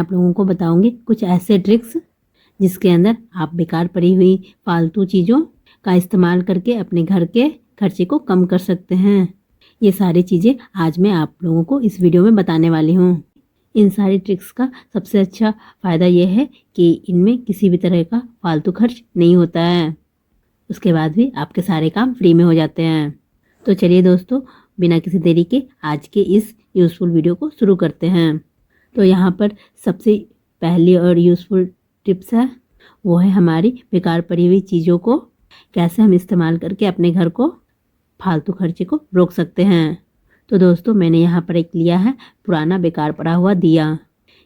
आप लोगों को बताऊंगी कुछ ऐसे ट्रिक्स जिसके अंदर आप बेकार पड़ी हुई फालतू चीज़ों का इस्तेमाल करके अपने घर के खर्चे को कम कर सकते हैं। ये सारी चीज़ें आज मैं आप लोगों को इस वीडियो में बताने वाली हूँ। इन सारी ट्रिक्स का सबसे अच्छा फ़ायदा ये है कि इनमें किसी भी तरह का फालतू खर्च नहीं होता है। उसके बाद भी आपके सारे काम फ्री में हो जाते हैं। तो चलिए दोस्तों, बिना किसी देरी के आज के इस यूज़फुल वीडियो को शुरू करते हैं। तो यहाँ पर सबसे पहली और यूज़फुल टिप्स है, वो है हमारी बेकार पड़ी हुई चीज़ों को कैसे हम इस्तेमाल करके अपने घर को फालतू खर्चे को रोक सकते हैं। तो दोस्तों, मैंने यहाँ पर एक लिया है पुराना बेकार पड़ा हुआ दिया।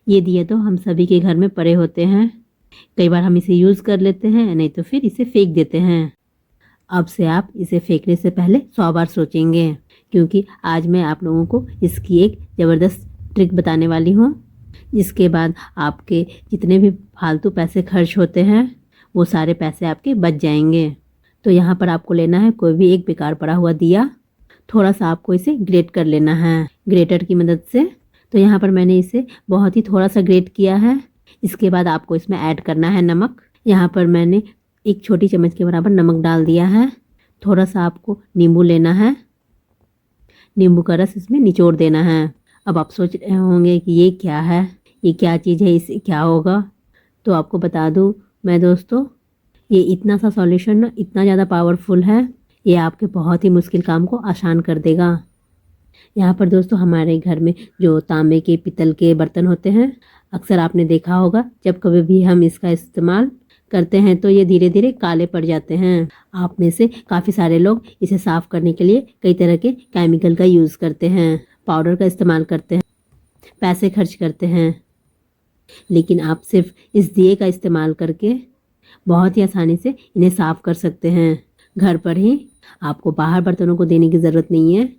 ये दिया तो हम सभी के घर में पड़े होते हैं। कई बार हम इसे यूज़ कर लेते हैं, नहीं तो फिर इसे फेंक देते हैं। अब से आप इसे फेंकने से पहले 100 बार सोचेंगे, क्योंकि आज मैं आप लोगों को इसकी एक ज़बरदस्त ट्रिक बताने वाली हूँ, जिसके बाद आपके जितने भी फालतू पैसे खर्च होते हैं वो सारे पैसे आपके बच जाएंगे। तो यहाँ पर आपको लेना है कोई भी एक बेकार पड़ा हुआ दिया। थोड़ा सा आपको इसे ग्रेट कर लेना है ग्रेटर की मदद से। तो यहाँ पर मैंने इसे बहुत ही थोड़ा सा ग्रेट किया है। इसके बाद आपको इसमें ऐड करना है नमक। यहाँ पर मैंने एक छोटी चम्मच के बराबर नमक डाल दिया है। थोड़ा सा आपको नींबू लेना है, नींबू का रस इसमें निचोड़ देना है। अब आप सोच रहे होंगे कि ये क्या है, ये क्या चीज़ है, इससे क्या होगा। तो आपको बता दूँ मैं दोस्तों, ये इतना सा सॉल्यूशन ना इतना ज़्यादा पावरफुल है, ये आपके बहुत ही मुश्किल काम को आसान कर देगा। यहाँ पर दोस्तों हमारे घर में जो तांबे के पीतल के बर्तन होते हैं, अक्सर आपने देखा होगा जब कभी भी हम इसका इस्तेमाल करते हैं तो ये धीरे धीरे काले पड़ जाते हैं। आप में से काफ़ी सारे लोग इसे साफ़ करने के लिए कई तरह के केमिकल का यूज़ करते हैं, पाउडर का इस्तेमाल करते हैं, पैसे खर्च करते हैं। लेकिन आप सिर्फ इस दिए का इस्तेमाल करके बहुत ही आसानी से इन्हें साफ़ कर सकते हैं घर पर ही। आपको बाहर बर्तनों को देने की ज़रूरत नहीं है।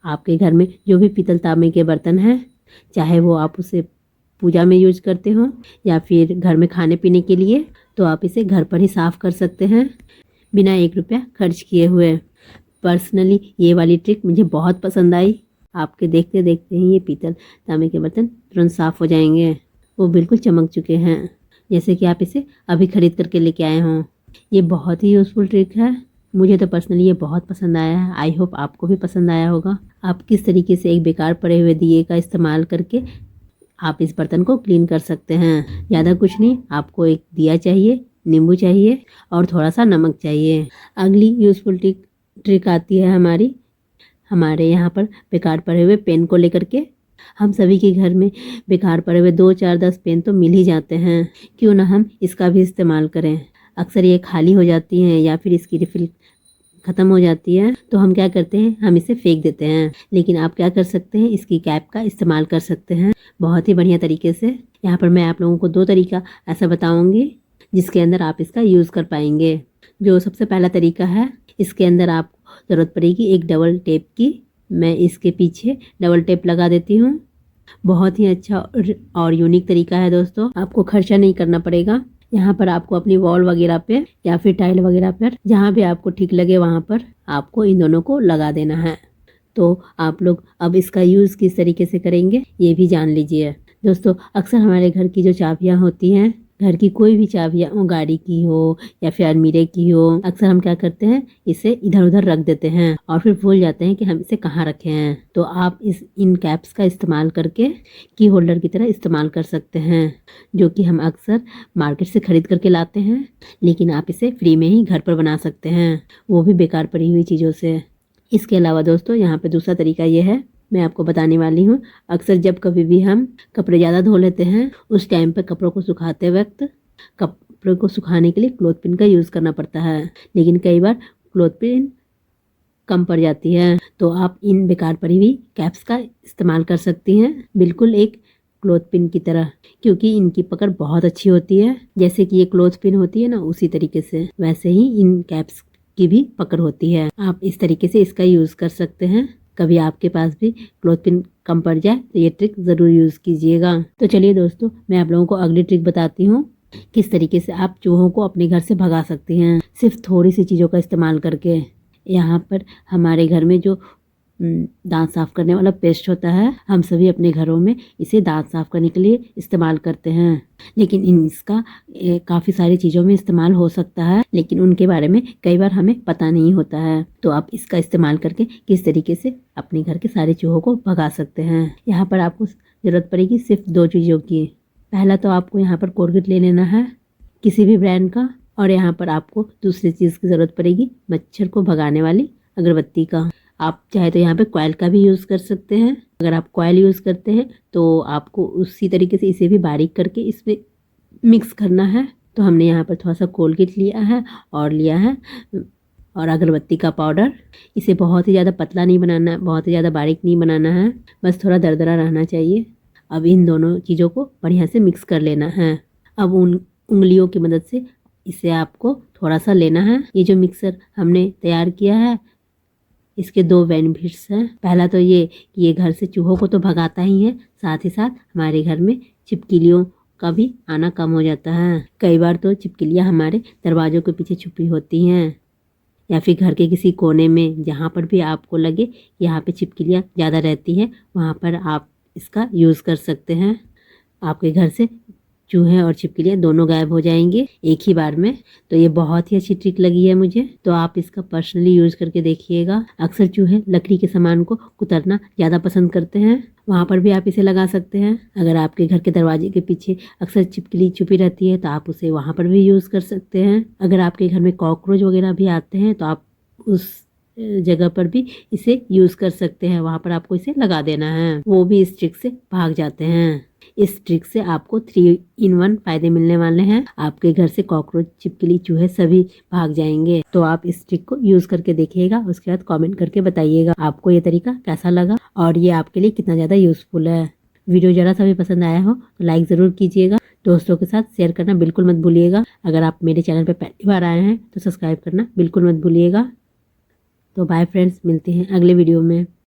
आपके घर में जो भी पीतल तांबे के बर्तन हैं, चाहे वो आप उसे पूजा में यूज करते हो या फिर घर में खाने पीने के लिए, तो आप इसे घर पर ही साफ़ कर सकते हैं बिना 1 रुपया खर्च किए हुए। पर्सनली ये वाली ट्रिक मुझे बहुत पसंद आई। आपके देखते देखते ही ये पीतल तांबे के बर्तन तुरंत साफ़ हो जाएंगे। वो बिल्कुल चमक चुके हैं, जैसे कि आप इसे अभी ख़रीद करके लेके आए हों। ये बहुत ही यूज़फुल ट्रिक है। मुझे तो पर्सनली ये बहुत पसंद आया है। आई होप आपको भी पसंद आया होगा। आप किस तरीके से एक बेकार पड़े हुए दिए का इस्तेमाल करके आप इस बर्तन को क्लीन कर सकते हैं। ज़्यादा कुछ नहीं, आपको एक दिया चाहिए, नींबू चाहिए और थोड़ा सा नमक चाहिए। अगली यूज़फुल ट्रिक आती है हमारे यहाँ पर बेकार पड़े हुए पेन को लेकर के। हम सभी के घर में बेकार पड़े हुए 2, 4, 10 पेन तो मिल ही जाते हैं। क्यों ना हम इसका भी इस्तेमाल करें। अक्सर ये खाली हो जाती हैं या फिर इसकी रिफिल ख़त्म हो जाती है, तो हम क्या करते हैं, हम इसे फेंक देते हैं। लेकिन आप क्या कर सकते हैं, इसकी कैप का इस्तेमाल कर सकते हैं बहुत ही बढ़िया तरीके से। यहाँ पर मैं आप लोगों को 2 तरीका ऐसा बताऊँगी जिसके अंदर आप इसका यूज़ कर पाएंगे। जो सबसे पहला तरीका है, इसके अंदर आपको ज़रूरत पड़ेगी एक डबल टेप की। मैं इसके पीछे डबल टेप लगा देती हूँ। बहुत ही अच्छा और यूनिक तरीका है दोस्तों। आपको खर्चा नहीं करना पड़ेगा। यहाँ पर आपको अपनी वॉल वगैरह पे या फिर टाइल वगैरह पर जहाँ भी आपको ठीक लगे वहाँ पर आपको इन दोनों को लगा देना है। तो आप लोग अब इसका यूज़ किस तरीके से करेंगे ये भी जान लीजिए दोस्तों। अक्सर हमारे घर की जो चाबियाँ होती हैं, घर की कोई भी चाबियाँ हो, गाड़ी की हो या फिर अलमीरे की हो, अक्सर हम क्या करते हैं, इसे इधर उधर रख देते हैं और फिर भूल जाते हैं कि हम इसे कहाँ रखे हैं। तो आप इन कैप्स का इस्तेमाल करके की होल्डर की तरह इस्तेमाल कर सकते हैं, जो कि हम अक्सर मार्केट से ख़रीद करके लाते हैं। लेकिन आप इसे फ्री में ही घर पर बना सकते हैं, वो भी बेकार पड़ी हुई चीज़ों से। इसके अलावा दोस्तों यहाँ पे दूसरा तरीका ये है, मैं आपको बताने वाली हूँ। अक्सर जब कभी भी हम कपड़े ज़्यादा धो लेते हैं, उस टाइम पर कपड़ों को सुखाते वक्त कपड़ों को सुखाने के लिए क्लॉथ पिन का यूज़ करना पड़ता है। लेकिन कई बार क्लॉथ पिन कम पड़ जाती है, तो आप इन बेकार पड़ी हुई कैप्स का इस्तेमाल कर सकती हैं, बिल्कुल एक क्लॉथ पिन की तरह, क्योंकि इनकी पकड़ बहुत अच्छी होती है। जैसे कि ये क्लॉथ पिन होती है ना, उसी तरीके से वैसे ही इन कैप्स की भी पकड़ होती है। आप इस तरीके से इसका यूज़ कर सकते हैं। कभी आपके पास भी क्लॉथ पिन कम पड़ जाए तो ये ट्रिक ज़रूर यूज़ कीजिएगा। तो चलिए दोस्तों, मैं आप लोगों को अगली ट्रिक बताती हूँ, किस तरीके से आप चूहों को अपने घर से भगा सकती हैं सिर्फ थोड़ी सी चीज़ों का इस्तेमाल करके। यहाँ पर हमारे घर में जो दांत साफ करने वाला पेस्ट होता है। हम सभी अपने घरों में इसे दांत साफ करने के लिए इस्तेमाल करते हैं, लेकिन इसका काफ़ी सारी चीज़ों में इस्तेमाल हो सकता है, लेकिन उनके बारे में कई बार हमें पता नहीं होता है। तो आप इसका इस्तेमाल करके किस तरीके से अपने घर के सारे चूहों को भगा सकते हैं। यहाँ पर आपको ज़रूरत पड़ेगी सिर्फ 2 चीज़ों की। पहला तो आपको यहाँ पर कोलगेट ले लेना है किसी भी ब्रांड का, और यहाँ पर आपको दूसरी चीज़ की ज़रूरत पड़ेगी मच्छर को भगाने वाली अगरबत्ती का। आप चाहे तो यहाँ पे कॉयल का भी यूज़ कर सकते हैं। अगर आप कॉयल यूज़ करते हैं तो आपको उसी तरीके से इसे भी बारीक करके इसमें मिक्स करना है। तो हमने यहाँ पर थोड़ा सा कोलगेट लिया है और लिया है और अगरबत्ती का पाउडर। इसे बहुत ही ज़्यादा पतला नहीं बनाना, बहुत ही ज़्यादा बारीक नहीं बनाना है, बस थोड़ा दरदरा रहना चाहिए। अब इन दोनों चीज़ों को बढ़िया से मिक्स कर लेना है। अब उंगलियों की मदद से इसे आपको थोड़ा सा लेना है। ये जो मिक्सर हमने तैयार किया है इसके 2 बेनिफिट्स हैं। पहला तो ये घर से चूहों को तो भगाता ही है, साथ ही साथ हमारे घर में छिपकलियों का भी आना कम हो जाता है। कई बार तो छिपकलियाँ हमारे दरवाज़ों के पीछे छुपी होती हैं या फिर घर के किसी कोने में, जहाँ पर भी आपको लगे यहाँ पे छिपकलियाँ ज़्यादा रहती है, वहाँ पर आप इसका यूज़ कर सकते हैं। आपके घर से चूहे और छिपकलियाँ दोनों गायब हो जाएंगे एक ही बार में। तो ये बहुत ही अच्छी ट्रिक लगी है मुझे, तो आप इसका पर्सनली यूज़ करके देखिएगा। अक्सर चूहे लकड़ी के सामान को कुतरना ज़्यादा पसंद करते हैं, वहाँ पर भी आप इसे लगा सकते हैं। अगर आपके घर के दरवाजे के पीछे अक्सर छिपकली छुपी रहती है तो आप उसे वहाँ पर भी यूज़ कर सकते हैं। अगर आपके घर में कॉकरोच वगैरह भी आते हैं तो आप उस जगह पर भी इसे यूज़ कर सकते हैं, वहाँ पर आपको इसे लगा देना है, वो भी इस ट्रिक से भाग जाते हैं। इस ट्रिक से आपको 3 in 1 फायदे मिलने वाले हैं। आपके घर से कॉकरोच, छिपकली, चूहे सभी भाग जाएंगे। तो आप इस ट्रिक को यूज़ करके देखिएगा, उसके बाद कमेंट करके बताइएगा आपको ये तरीका कैसा लगा और ये आपके लिए कितना ज़्यादा यूज़फुल है। वीडियो ज़रा सा भी पसंद आया हो तो लाइक ज़रूर कीजिएगा, दोस्तों के साथ शेयर करना बिल्कुल मत भूलिएगा। अगर आप मेरे चैनल पर पहली बार आए हैं तो सब्सक्राइब करना बिल्कुल मत भूलिएगा। तो बाय फ्रेंड्स, मिलते हैं अगले वीडियो में।